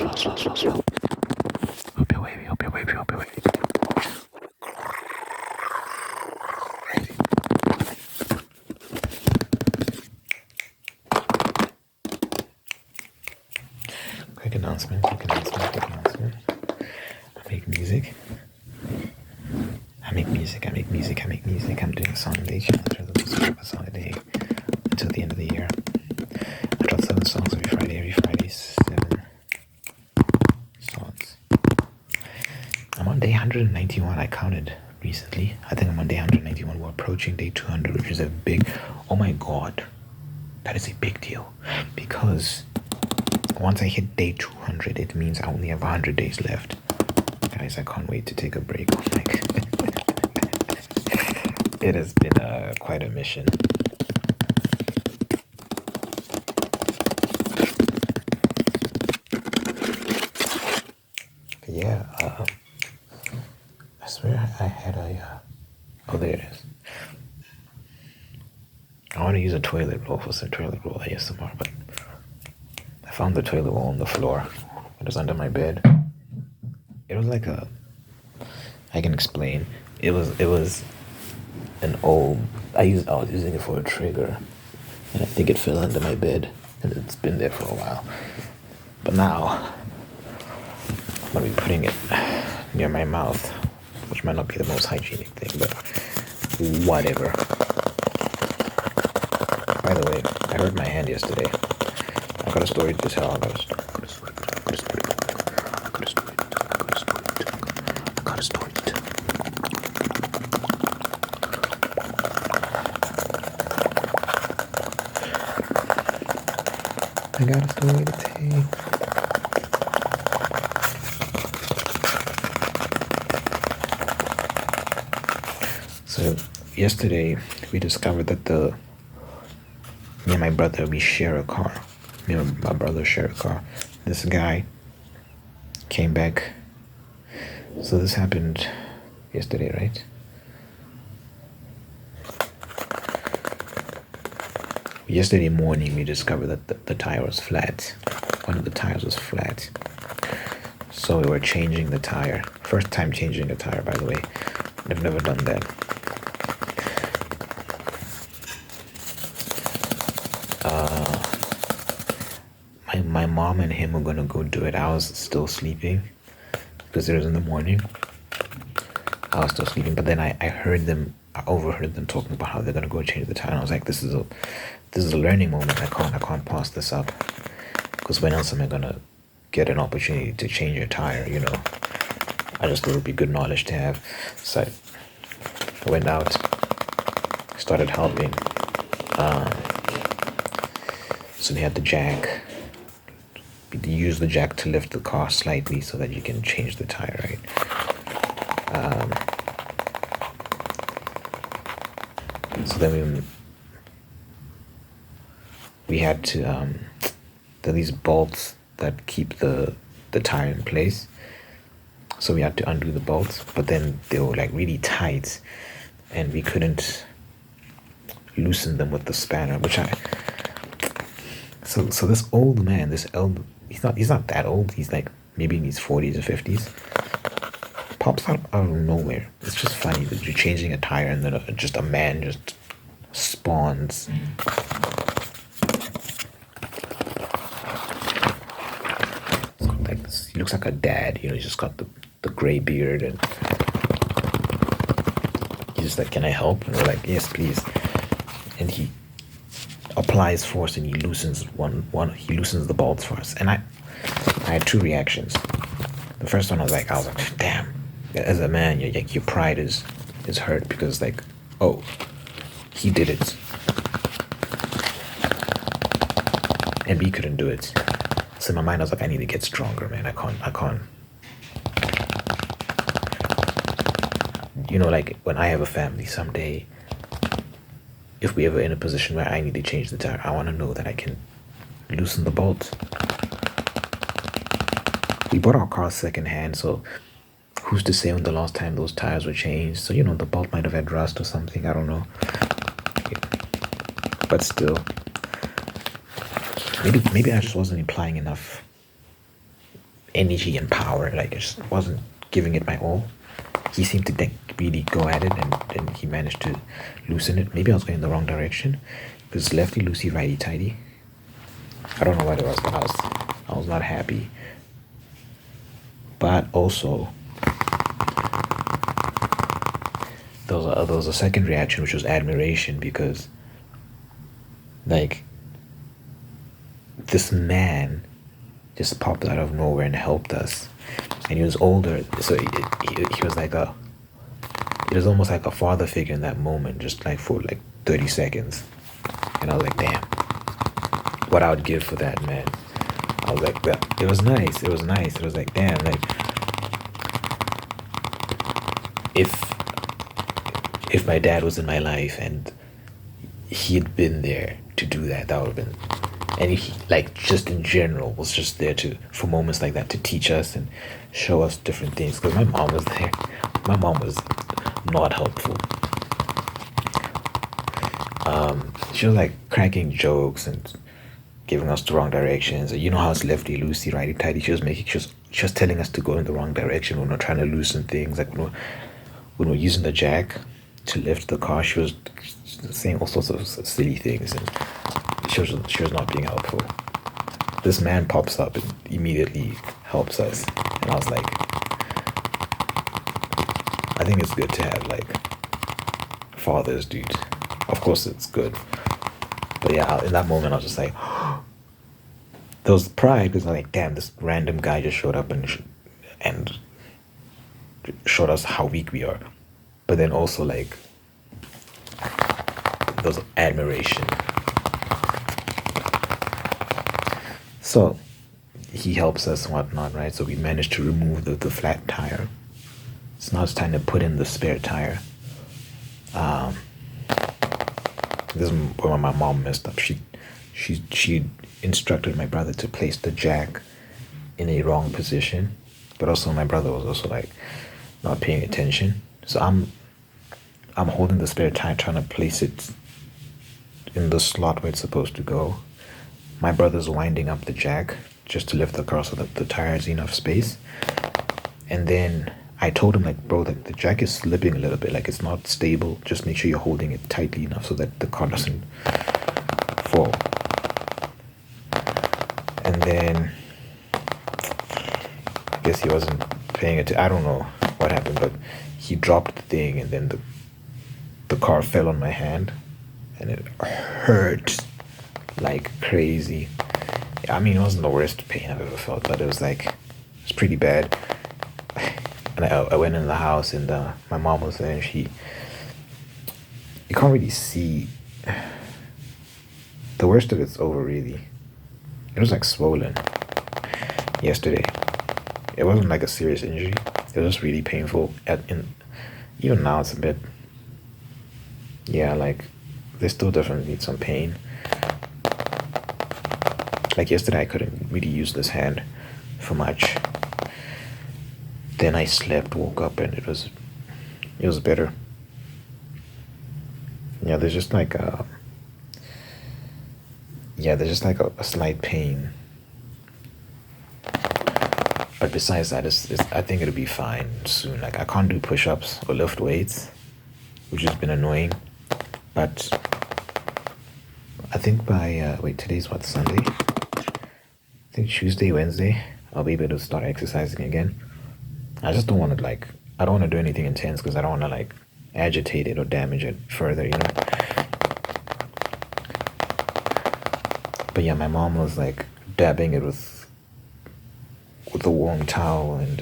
slow. Hope you're wavy, hope you're wavy, hope you're wavy. Quick announcement. I make music. I'm doing a song a day challenge. I'm supposed to drop a song a day until the end of the year. I drop 7 songs every Friday, 7 songs. I'm on day 191. I counted recently. I think I'm on day 191. We're approaching day 200, which is a big, oh my god, that is a big deal. Because once I hit day 200, it means I only have 100 days left. Guys, I can't wait to take a break. Oh my god. It has been quite a mission. Yeah, I swear I had a, oh, there it is. I want to use a toilet roll for some toilet roll ASMR, but I found the toilet roll on the floor. It was under my bed. It was like a, I can explain. It was an old, I was using it for a trigger, and I think it fell under my bed, and it's been there for a while. But now, I'm gonna be putting it near my mouth, which might not be the most hygienic thing, but whatever. By the way, I hurt my hand yesterday. I got a story to tell. I got a story to tell. I got a story to tell. So yesterday we discovered that me and my brother, we share a car. Me and my brother share a car. This guy came back. So this happened yesterday, right? Yesterday morning we discovered that the tire was flat. One of the tires was flat. So we were changing the tire. First time changing a tire, by the way. I've never done that. My mom and him were gonna go do it. I was still sleeping because it was in the morning. I was still sleeping, but then I overheard them talking about how they're gonna go change the tire. And I was like, this is a learning moment. I can't pass this up, because when else am I gonna get an opportunity to change a tire? You know, I just thought it would be good knowledge to have. So I went out, started helping. So they had the jack. You use the jack to lift the car slightly so that you can change the tire, right? So then we had to, there are these bolts that keep the tire in place. So we had to undo the bolts, but then they were like really tight, and we couldn't loosen them with the spanner, so this old man, he's not that old, he's like maybe in his 40s or 50s, pops out of nowhere. It's just funny that you're changing a tire and then just a man just spawns. Like this. He looks like a dad, you know. He's just got the gray beard, and he's just like, "Can I help?" And we're like, "Yes, please." And he applies force and he loosens he loosens the bolts for us. And I had 2 reactions. The first one, I was like, damn. As a man, your pride is hurt, because like, oh, he did it, and we couldn't do it. So in my mind, I was like, I need to get stronger, man. I can't. You know, like when I have a family someday, if we ever in a position where I need to change the tire, I want to know that I can loosen the bolt. We bought our car secondhand, so who's to say when the last time those tires were changed? So, you know, the bolt might have had rust or something, I don't know. But still, maybe I just wasn't applying enough energy and power. Like I just wasn't giving it my all. He seemed to really go at it, and he managed to loosen it. Maybe I was going in the wrong direction because lefty loosey, righty tighty. I don't know what it was, but I was not happy. But also, there was a second reaction, which was admiration, because like this man just popped out of nowhere and helped us, and he was older, so he was like a it was almost like a father figure in that moment, just like for like 30 seconds. And I was like, damn, what I would give for that, man. I was like, well, it was nice. It was nice. It was like, damn, like if my dad was in my life and he had been there to do that, that would have been, and he, like, just in general was just there to, for moments like that, to teach us and show us different things, because my mom was there. My mom was not helpful. She was like cracking jokes and giving us the wrong directions. You know how it's lefty loosey, righty tighty. She was telling us to go in the wrong direction when we're trying to loosen things. Like when we're using the jack to lift the car, she was saying all sorts of silly things, and she was not being helpful. This man pops up and immediately helps us, and I was like, I think it's good to have like fathers, dude. Of course it's good, but yeah, in that moment I was just like, there was pride, because I'm like, damn, this random guy just showed up and showed us how weak we are. But then also like there was admiration. So he helps us and whatnot, right? So we managed to remove the flat tire. So now it's time to put in the spare tire. This is where my mom messed up. She instructed my brother to place the jack in a wrong position, but also my brother was also like not paying attention. So I'm holding the spare tire, trying to place it in the slot where it's supposed to go. My brother's winding up the jack just to lift the car so that the tire has enough space. And then I told him, like, bro, the jack is slipping a little bit, like it's not stable. Just make sure you're holding it tightly enough so that the car doesn't fall. And then I guess he wasn't paying it. I don't know what happened, but he dropped the thing, and then the car fell on my hand, and it hurt like crazy. I mean, it wasn't the worst pain I've ever felt, but it was pretty bad. And I went in the house, and my mom was there, and you can't really see. The worst of it's over, really. It was like swollen yesterday. It wasn't like a serious injury. It was just really painful. Even now it's a bit, yeah, like they still definitely need some pain. Like yesterday I couldn't really use this hand for much. Then I slept, woke up, and it was better. Yeah, there's just like a slight pain. But besides that, I think it'll be fine soon. Like I can't do push-ups or lift weights, which has been annoying. But I think by today's what, Sunday? I think Tuesday, Wednesday, I'll be able to start exercising again. I just don't want to I don't want to do anything intense, because I don't want to agitate it or damage it further, you know. But yeah, my mom was dabbing it with a warm towel, and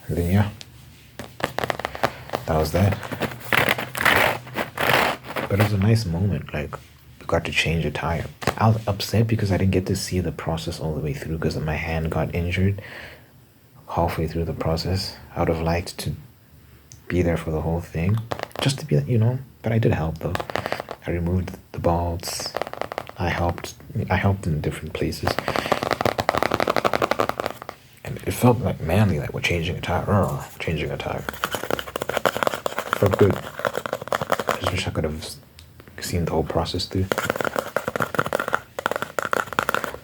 then yeah, that was that. But it was a nice moment. We got to change a tire. I was upset because I didn't get to see the process all the way through, because my hand got injured halfway through the process. I would have liked to be there for the whole thing, just to be, you know. But I did help though. I removed the bolts. I helped in different places, and it felt manly, like we're changing a tire. Changing a tire. Felt good. I just wish I could have seen the whole process through.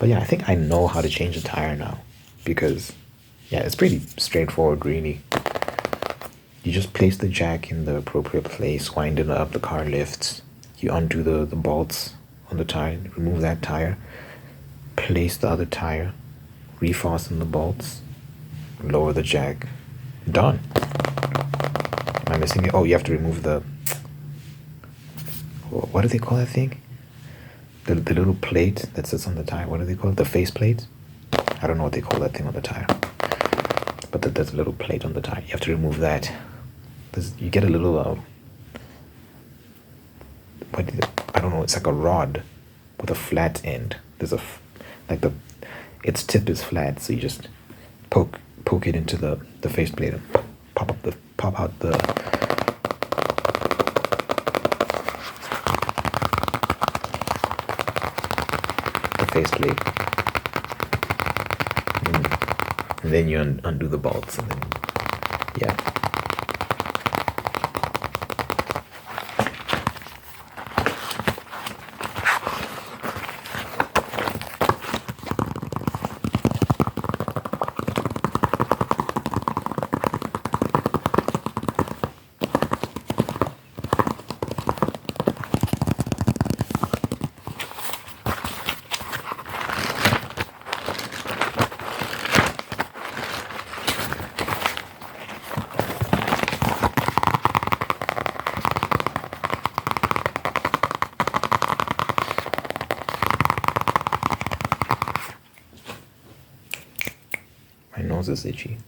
But yeah, I think I know how to change the tire now because yeah, it's pretty straightforward really. You just place the jack in the appropriate place, wind it up, the car lifts. You undo the bolts on the tire, remove that tire, place the other tire, refasten the bolts, lower the jack. Done. Am I missing it? Oh, you have to remove the, what do they call that thing? The little plate that sits on the tire. What do they call it? The face plate? I don't know what they call that thing on the tire. But there's a little plate on the tire. You have to remove that. You get a little, I don't know, it's like a rod with a flat end. There's like its tip is flat, so you just poke it into the faceplate and pop out the faceplate. And then you undo the bolts, and then yeah. My nose is itchy.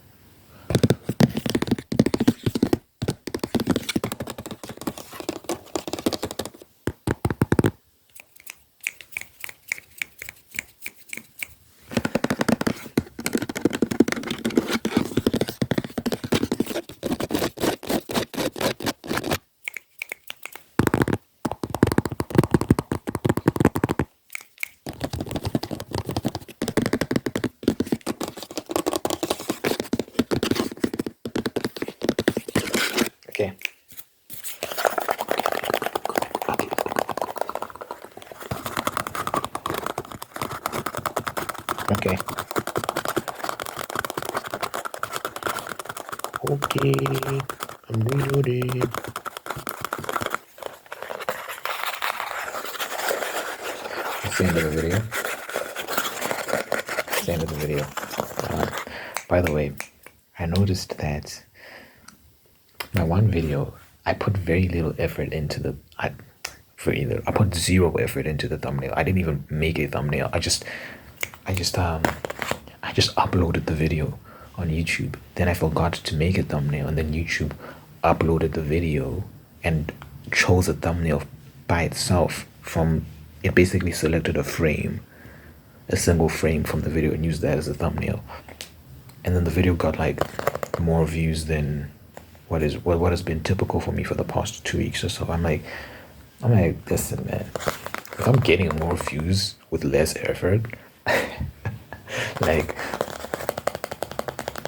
Okay. Okay. Okay. I'm reloading. That's the end of the video. That's the end of the video. By the way, I noticed that my one video, I put very little effort into the I put zero effort into the thumbnail. I didn't even make a thumbnail. I just uploaded the video on YouTube. Then I forgot to make a thumbnail, and then YouTube uploaded the video and chose a thumbnail by itself from it. Basically selected a frame, a single frame from the video, and used that as a thumbnail. And then the video got like more views than what has been typical for me for the past 2 weeks or so. I'm like, listen, man, if I'm getting more views with less effort, like,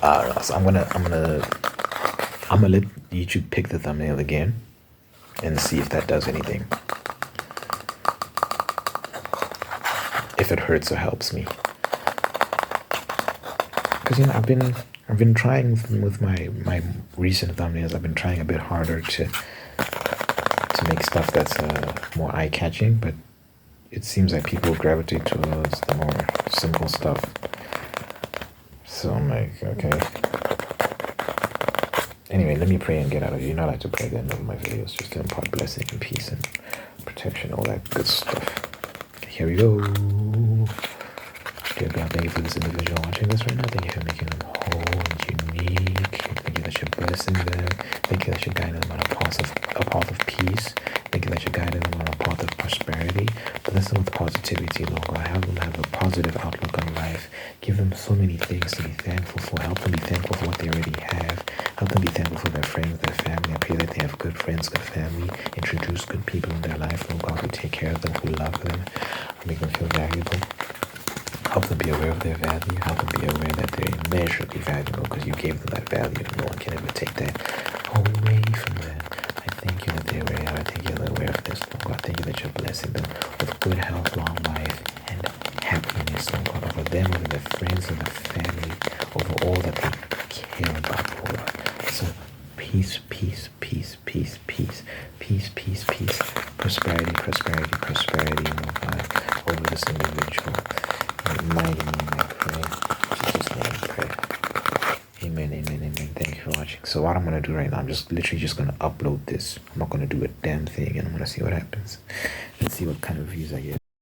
I don't know. So I'm gonna let YouTube pick the thumbnail again and see if that does anything. If it hurts or helps me, because I've been trying with my recent thumbnails. I've been trying a bit harder to make stuff that's more eye-catching, but it seems like people gravitate towards the more simple stuff. So I'm like, okay. Anyway, let me pray and get out of here. You know I like to pray at the end of my videos, just to impart blessing and peace and protection, all that good stuff. Here we go. Dear God, thank you for this individual watching this right now. Thank you for making them whole and unique. Thank you that you're blessing them. Thank you that you're guiding them on a path of peace. Thank you that you're guiding them on a path of prosperity. Bless them with positivity, Lord God. Have them have a positive outlook on life. Give them so many things to be thankful for. Help them be thankful for what they already have. Help them be thankful for their friends, their family. I pray that they have good friends, good family. Introduce good people in their life, Lord God, who take care of them, who love them, who make them feel valuable. Help them be aware of their value. Help them be aware that they're immeasurably valuable because you gave them that value and no one can ever take that away from them. I thank you that they're aware. I thank you that they're aware of this, Lord God. Thank you that you're blessing them with good health, long life, and happiness, Lord them, over their friends, over their family, over all that they care about, Lord. So peace, peace, peace, peace, peace, peace, peace, peace, prosperity, prosperity, prosperity, oh God, over this individual. In the mighty name I pray. In Jesus' name I pray. Amen, amen, amen. Thank you for watching. So what I'm gonna do right now, I'm just literally just gonna upload this. I'm not gonna do a damn thing, and I'm gonna see what happens. Let's see what kind of views I get.